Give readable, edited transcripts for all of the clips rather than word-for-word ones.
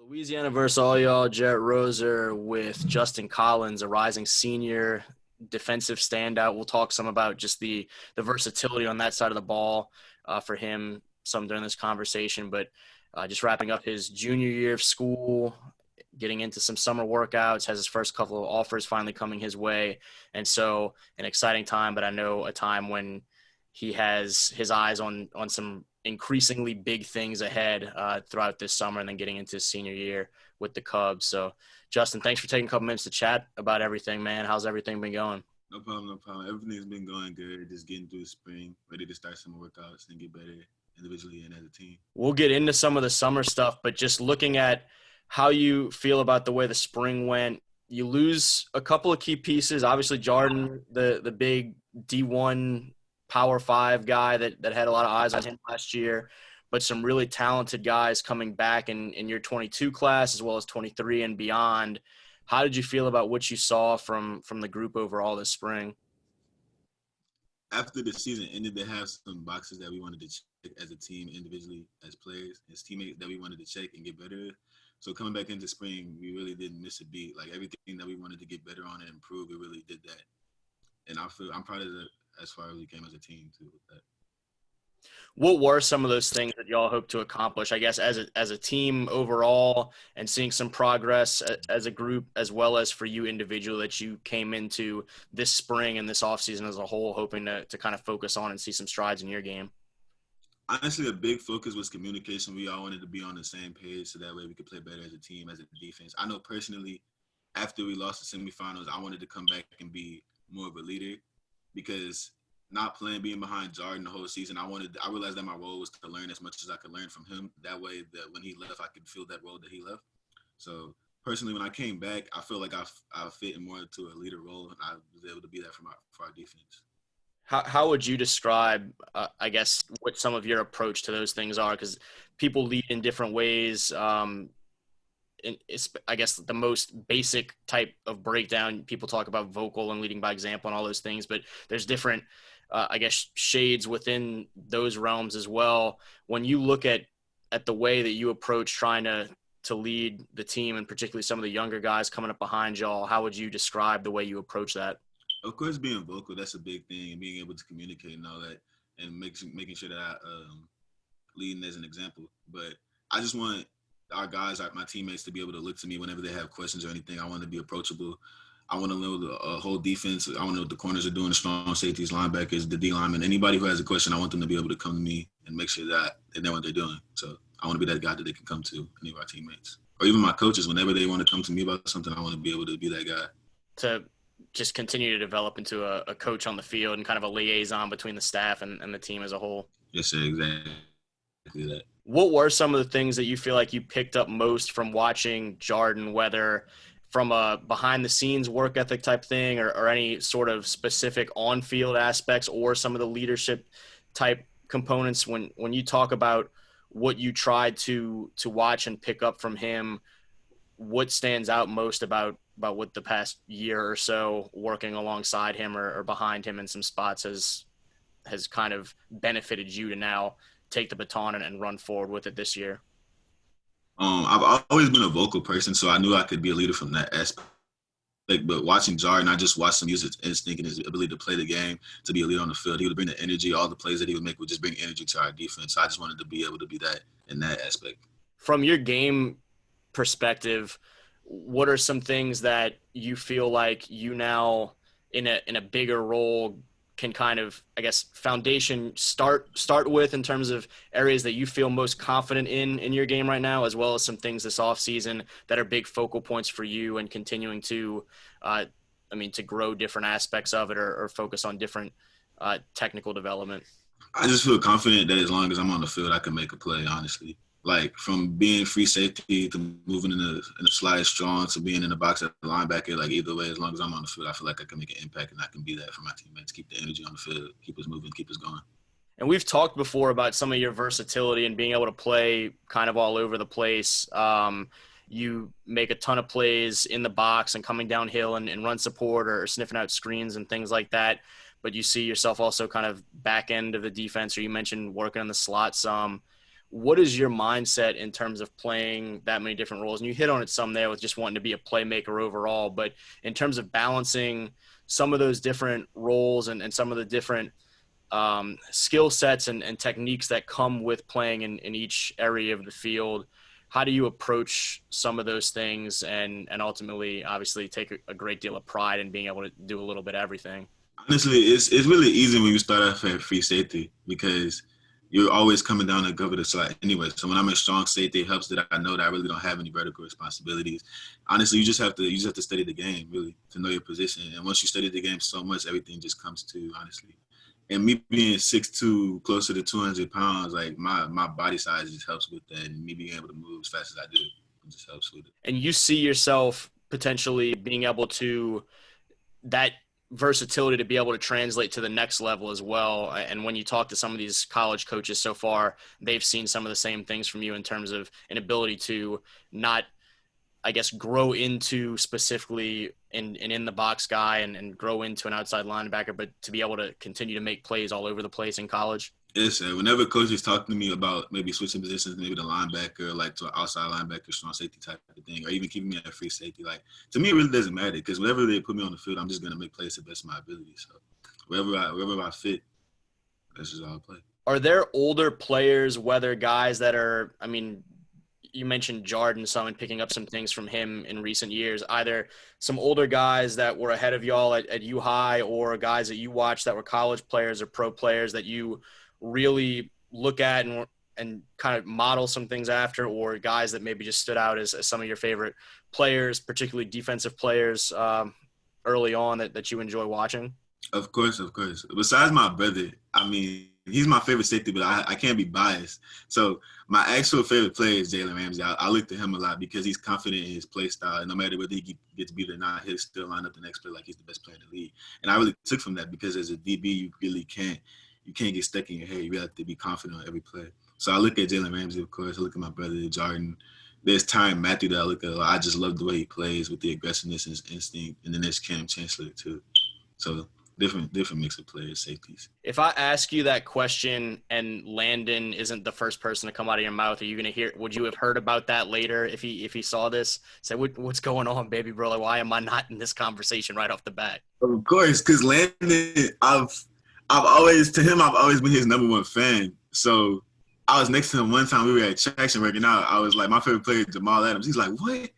Louisiana versus all y'all, Jarrett Roser with Justin Collins, a rising senior defensive standout. We'll talk some about just the versatility on that side of the ball for him some during this conversation, but just wrapping up his junior year of school, getting into some summer workouts, has his first couple of offers finally coming his way. And so an exciting time, but I know a time when he has his eyes on some increasingly big things ahead throughout this summer and then getting into his senior year with the Cubs. So, Justin, thanks for taking a couple minutes to chat about everything, man. How's everything been going? No problem, no problem. Everything's been going good. Just getting through spring, ready to start some workouts and get better individually and as a team. We'll get into some of the summer stuff, but just looking at how you feel about the way the spring went, you lose a couple of key pieces. Obviously, Jardin, the big D1 Power 5 guy that had a lot of eyes on him last year, but some really talented guys coming back in your 22 class as well as 23 and beyond. How did you feel about what you saw from the group overall this spring? After the season ended, they have some boxes that we wanted to check as a team, individually, as players, as teammates that we wanted to check and get better. So coming back into spring, we really didn't miss a beat. Like everything that we wanted to get better on and improve, we really did that. And I'm proud of it as far as we came as a team too with that. What were some of those things that y'all hope to accomplish, I guess, as a team overall, and seeing some progress as a group, as well as for you individually that you came into this spring and this offseason as a whole, hoping to kind of focus on and see some strides in your game? Honestly, a big focus was communication. We all wanted to be on the same page so that way we could play better as a team, as a defense. I know personally, after we lost the semifinals, I wanted to come back and be more of a leader because not playing, being behind Jardin the whole season, I realized that my role was to learn as much as I could learn from him. That way that when he left, I could feel that role that he left. So personally, when I came back, I feel like I fit in more to a leader role, and I was able to be that for our defense. How would you describe, I guess, what some of your approach to those things are? Because people lead in different ways. I guess the most basic type of breakdown, people talk about vocal and leading by example and all those things, but there's different, I guess, shades within those realms as well. When you look at the way that you approach trying to lead the team, and particularly some of the younger guys coming up behind y'all, how would you describe the way you approach that? Of course, being vocal, that's a big thing, and being able to communicate and all that, and making sure that I leading as an example. But I just want our guys, my teammates, to be able to look to me whenever they have questions or anything. I want to be approachable. I want to know the whole defense. I want to know what the corners are doing, the strong safeties, linebackers, the D linemen. Anybody who has a question, I want them to be able to come to me and make sure that they know what they're doing. So I want to be that guy that they can come to, any of our teammates. Or even my coaches, whenever they want to come to me about something, I want to be able to be that guy. To just continue to develop into a coach on the field and kind of a liaison between the staff and the team as a whole. Yes, sir, exactly that. What were some of the things that you feel like you picked up most from watching Jardin, whether from a behind-the-scenes work ethic type thing or any sort of specific on-field aspects or some of the leadership type components? When you talk about what you tried to watch and pick up from him, what stands out most about what the past year or so working alongside him or behind him in some spots has kind of benefited you to now take the baton and run forward with it this year? I've always been a vocal person, so I knew I could be a leader from that aspect. But watching Jardin, I just watched him use his instinct and his ability to play the game, to be a leader on the field. He would bring the energy. All the plays that he would make would just bring energy to our defense. So I just wanted to be able to be that in that aspect. From your game perspective, what are some things that you feel like you now in a bigger role can kind of, I guess, foundation start with in terms of areas that you feel most confident in your game right now, as well as some things this off season that are big focal points for you and continuing to, to grow different aspects of it or focus on different technical development? I just feel confident that as long as I'm on the field, I can make a play, honestly. Like from being free safety to moving in a slide strong to being in the box at the linebacker, like either way, as long as I'm on the field, I feel like I can make an impact and I can be that for my teammates, keep the energy on the field, keep us moving, keep us going. And we've talked before about some of your versatility and being able to play kind of all over the place. You make a ton of plays in the box and coming downhill and run support or sniffing out screens and things like that. But you see yourself also kind of back end of the defense, or you mentioned working on the slot some. what is your mindset in terms of playing that many different roles? And you hit on it some there with just wanting to be a playmaker overall, but in terms of balancing some of those different roles and some of the different skill sets and techniques that come with playing in each area of the field, how do you approach some of those things and ultimately obviously take a great deal of pride in being able to do a little bit of everything? Honestly, it's really easy when you start off at free safety because you're always coming down to cover the slot anyway. So when I'm a strong safety, it helps that I know that I really don't have any vertical responsibilities. Honestly, you just have to study the game really to know your position. And once you study the game so much, everything just comes to you, honestly. And me being 6'2", closer to 200 pounds, like my body size just helps with that. And me being able to move as fast as I do, it just helps with it. And you see yourself potentially being able to that versatility to be able to translate to the next level as well. And when you talk to some of these college coaches so far, they've seen some of the same things from you in terms of an ability to not, I guess, grow into specifically in the box guy and grow into an outside linebacker, but to be able to continue to make plays all over the place in college. Yes, whenever coaches talk to me about maybe switching positions, maybe the linebacker, like to an outside linebacker, strong safety type of thing, or even keeping me at free safety, like to me, it really doesn't matter because whenever they put me on the field, I'm just gonna make plays to the best of my ability. So wherever I fit, that's just how I play. Are there older players, whether guys that are, I mean, you mentioned Jardin, someone picking up some things from him in recent years, either some older guys that were ahead of y'all at U High or guys that you watched that were college players or pro players that you really look at and kind of model some things after, or guys that maybe just stood out as some of your favorite players, particularly defensive players early on that you enjoy watching? Of course, of course. Besides my brother, I mean, he's my favorite safety, but I can't be biased. So my actual favorite player is Jalen Ramsey. I look to him a lot because he's confident in his play style. And no matter whether he gets beat or not, he'll still line up the next play like he's the best player in the league. And I really took from that because as a DB, you can't get stuck in your head. You really have to be confident on every play. So I look at Jalen Ramsey, of course. I look at my brother, Jardin. There's Tyron Matthew that I look at. I just love the way he plays with the aggressiveness and his instinct. And then there's Cam Chancellor, too. So different mix of players, safeties. If I ask you that question and Landon isn't the first person to come out of your mouth, are you going to would you have heard about that later if he saw this? Say, what's going on, baby bro? Like, why am I not in this conversation right off the bat? Of course, because Landon, I've always been his number one fan. So I was next to him one time. We were at Traction working out. I was like, my favorite player is Jamal Adams. He's like, what?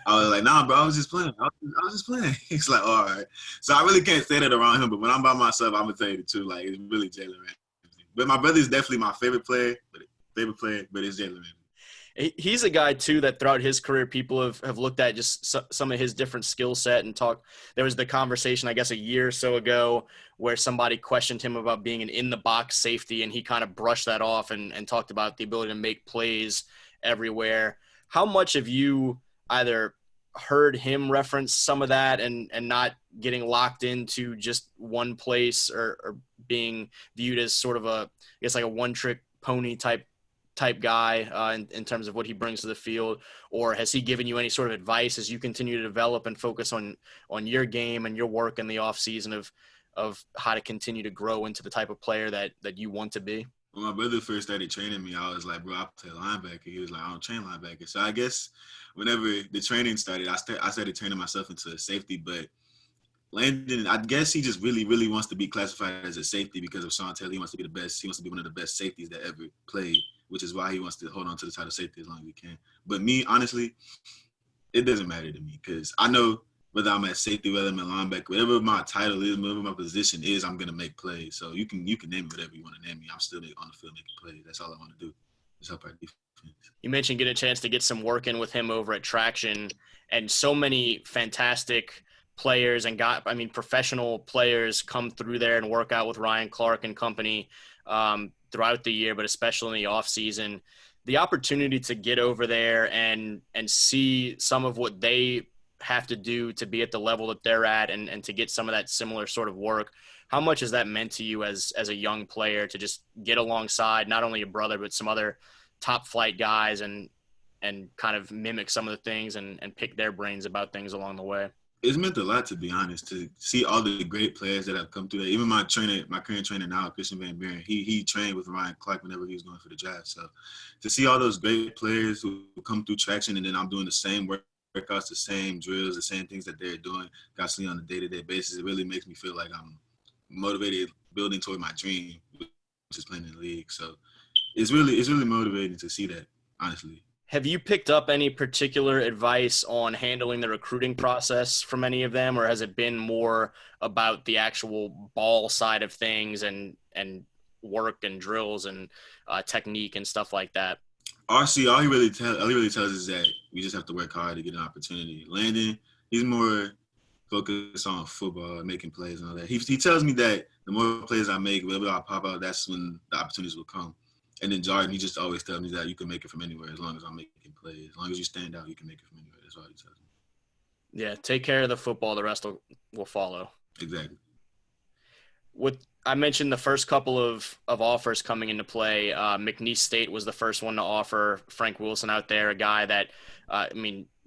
I was like, nah, bro, I was just playing. I was just playing. He's like, all right. So I really can't say that around him, but when I'm by myself, I'm going to tell you the truth. Like, it's really Jalen Ramsey. But my brother is definitely my favorite player, but it's Jalen Ramsey. He's a guy, too, that throughout his career, people have looked at just some of his different skill set and talk. There was the conversation, I guess, a year or so ago where somebody questioned him about being an in-the-box safety, and he kind of brushed that off and talked about the ability to make plays everywhere. How much have you either heard him reference some of that and not getting locked into just one place or being viewed as sort of I guess like a one-trick pony type guy in terms of what he brings to the field? Or has he given you any sort of advice as you continue to develop and focus on your game and your work in the off season of how to continue to grow into the type of player that you want to be? When my brother first started training me, I was like, bro, I play linebacker. He was like, I don't train linebacker. So I guess whenever the training started, I started training myself into a safety. But Landon, I guess he just really, really wants to be classified as a safety because of Sean Taylor. He wants to be the best. He wants to be one of the best safeties that ever played, which is why he wants to hold on to the title safety as long as he can. But me, honestly, it doesn't matter to me because I know whether I'm at safety, whether I'm at linebacker, whatever my title is, whatever my position is, I'm gonna make plays. So you can name me whatever you want to name me. I'm still on the field making plays. That's all I want to do. Just help our defense. You mentioned getting a chance to get some work in with him over at Traction, and so many fantastic players and professional players come through there and work out with Ryan Clark and company throughout the year, but especially in the off season. The opportunity to get over there and see some of what they have to do to be at the level that they're at and to get some of that similar sort of work. How much has that meant to you as a young player to just get alongside not only your brother, but some other top flight guys and kind of mimic some of the things and pick their brains about things along the way? It's meant a lot, to be honest, to see all the great players that have come through that. Even my current trainer now, Christian Van Buren, he trained with Ryan Clark whenever he was going for the draft. So to see all those great players who come through traction, and then I'm doing the same workouts, the same drills, the same things that they're doing constantly on a day-to-day basis, it really makes me feel like I'm motivated, building toward my dream, which is playing in the league. So it's really motivating to see that, honestly. Have you picked up any particular advice on handling the recruiting process from any of them, or has it been more about the actual ball side of things and work and drills and technique and stuff like that? RC, all he really tells us is that we just have to work hard to get an opportunity. Landon, he's more focused on football, making plays and all that. He tells me that the more plays I make, wherever I pop out, that's when the opportunities will come. And then Jardin, he just always tells me that you can make it from anywhere as long as I'm making plays. As long as you stand out, you can make it from anywhere. That's all he tells me. Yeah, take care of the football. The rest will follow. Exactly. I mentioned the first couple of offers coming into play. McNeese State was the first one to offer Frank Wilson out there, a guy that,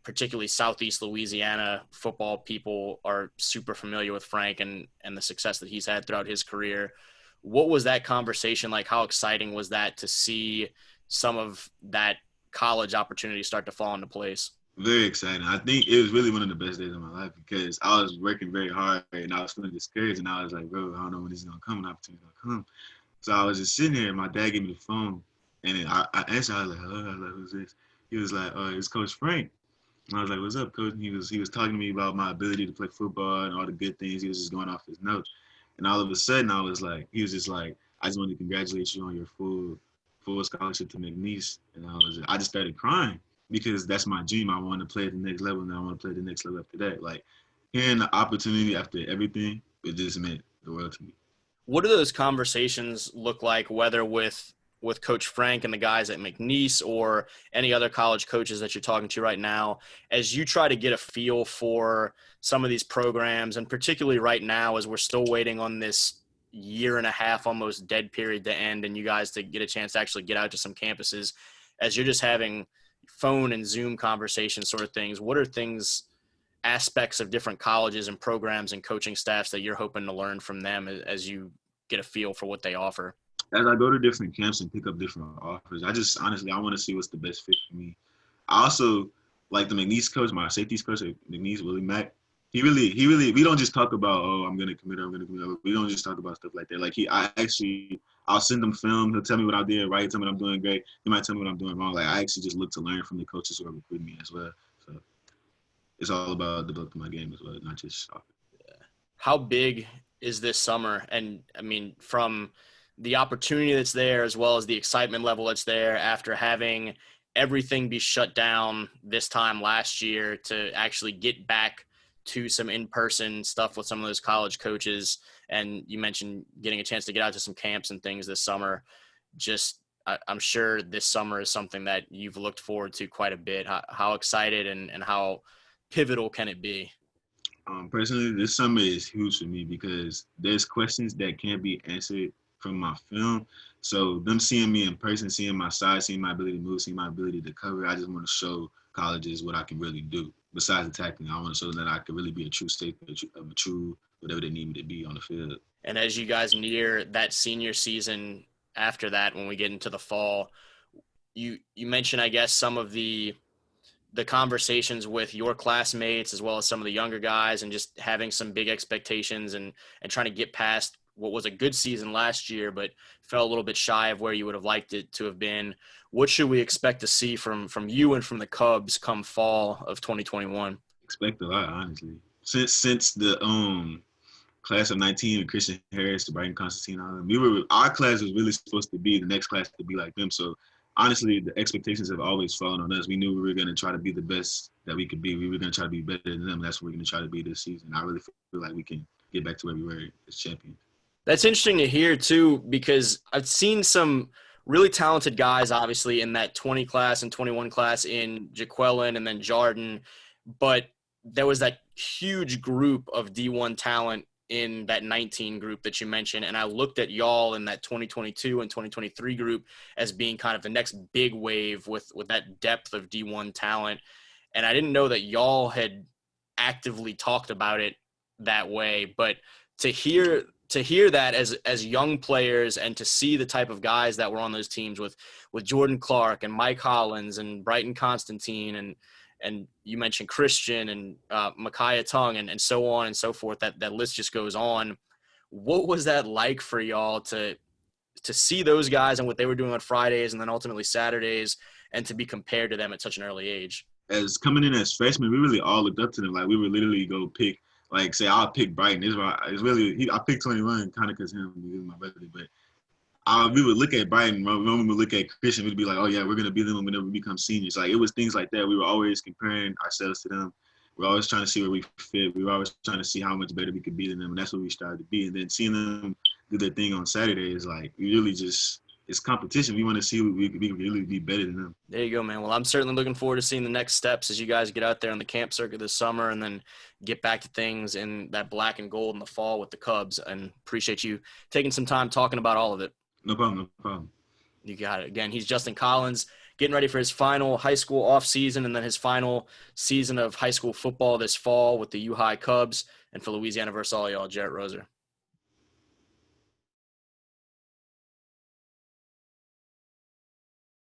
particularly Southeast Louisiana football people are super familiar with Frank and the success that he's had throughout his career. What was that conversation like? How exciting was that to see some of that college opportunity start to fall into place? Very exciting. I think it was really one of the best days of my life because I was working very hard and I was feeling discouraged and I was like, bro, I don't know when this is going to come, when the opportunity's going to come. So I was just sitting here and my dad gave me the phone and then I answered, I was like, hello, I was like, who's this? He was like, it's Coach Frank. And I was like, what's up, Coach? And he was talking to me about my ability to play football and all the good things. He was just going off his notes. And all of a sudden he was just like, I just want to congratulate you on your full scholarship to McNeese. And I just started crying because that's my dream. I want to play at the next level and I want to play at the next level after that. Like hearing the opportunity after everything, it just meant the world to me. What do those conversations look like, whether with Coach Frank and the guys at McNeese or any other college coaches that you're talking to right now, as you try to get a feel for some of these programs, and particularly right now as we're still waiting on this year and a half almost dead period to end and you guys to get a chance to actually get out to some campuses, as you're just having phone and Zoom conversations sort of things, what are aspects of different colleges and programs and coaching staffs that you're hoping to learn from them as you get a feel for what they offer? As I go to different camps and pick up different offers, I want to see what's the best fit for me. I also like the McNeese coach, my safeties coach at McNeese, Willie Mack. He really, we don't just talk about, I'm going to commit. We don't just talk about stuff like that. Like I'll send him film. He'll tell me what I did right, tell me what I'm doing great. He might tell me what I'm doing wrong. Like I actually just look to learn from the coaches who are recruiting me as well. So it's all about developing my game as well, not just offense. How big is this summer? And I mean, from the opportunity that's there as well as the excitement level that's there after having everything be shut down this time last year to actually get back to some in-person stuff with some of those college coaches. And you mentioned getting a chance to get out to some camps and things this summer. I'm sure this summer is something that you've looked forward to quite a bit. How excited and how pivotal can it be? Personally, this summer is huge for me because there's questions that can't be answered from my film. So them seeing me in person, seeing my size, seeing my ability to move, seeing my ability to cover, I just want to show colleges what I can really do. Besides the tackling, I want to show them that I can really be a true safety, a true whatever they need me to be on the field. And as you guys near that senior season after that, when we get into the fall, you mentioned, I guess, some of the conversations with your classmates as well as some of the younger guys and just having some big expectations and trying to get past what was a good season last year, but fell a little bit shy of where you would have liked it to have been. What should we expect to see from you and from the Cubs come fall of 2021? Expect a lot, honestly. Since the class of 19 with Christian Harris, the Brighton Constantine Island, our class was really supposed to be the next class to be like them. So honestly, the expectations have always fallen on us. We knew we were going to try to be the best that we could be. We were going to try to be better than them. That's what we're going to try to be this season. I really feel like we can get back to where we were as champions. That's interesting to hear, too, because I've seen some really talented guys, obviously, in that 20 class and 21 class in Jaquelin and then Jardin, but there was that huge group of D1 talent in that 19 group that you mentioned, and I looked at y'all in that 2022 and 2023 group as being kind of the next big wave with that depth of D1 talent, and I didn't know that y'all had actively talked about it that way. But to hear that as young players and to see the type of guys that were on those teams with Jordan Clark and Mike Hollins and Brighton Constantine and you mentioned Christian and Micaiah Tongue and so on and so forth, that list just goes on. What was that like for y'all to see those guys and what they were doing on Fridays and then ultimately Saturdays, and to be compared to them at such an early age? As coming in as freshmen, we really all looked up to them. Like we would literally go pick, like say I'll pick Brighton. It's really I picked 21 kind of because him, he was my brother. But we would look at Brighton. When we would look at Christian, we'd be like, oh yeah, we're gonna be them whenever we become seniors. Like it was things like that. We were always comparing ourselves to them. We were always trying to see where we fit. We were always trying to see how much better we could be than them, and that's what we started to be. And then seeing them do their thing on Saturday is like we really just it's competition. We want to see we can really be better than them. There you go, man. Well, I'm certainly looking forward to seeing the next steps as you guys get out there on the camp circuit this summer and then get back to things in that black and gold in the fall with the Cubs. And appreciate you taking some time talking about all of it. No problem, no problem. You got it. Again, he's Justin Collins, getting ready for his final high school offseason and then his final season of high school football this fall with the U High Cubs. And for Louisiana versus all y'all, Jarrett Roser.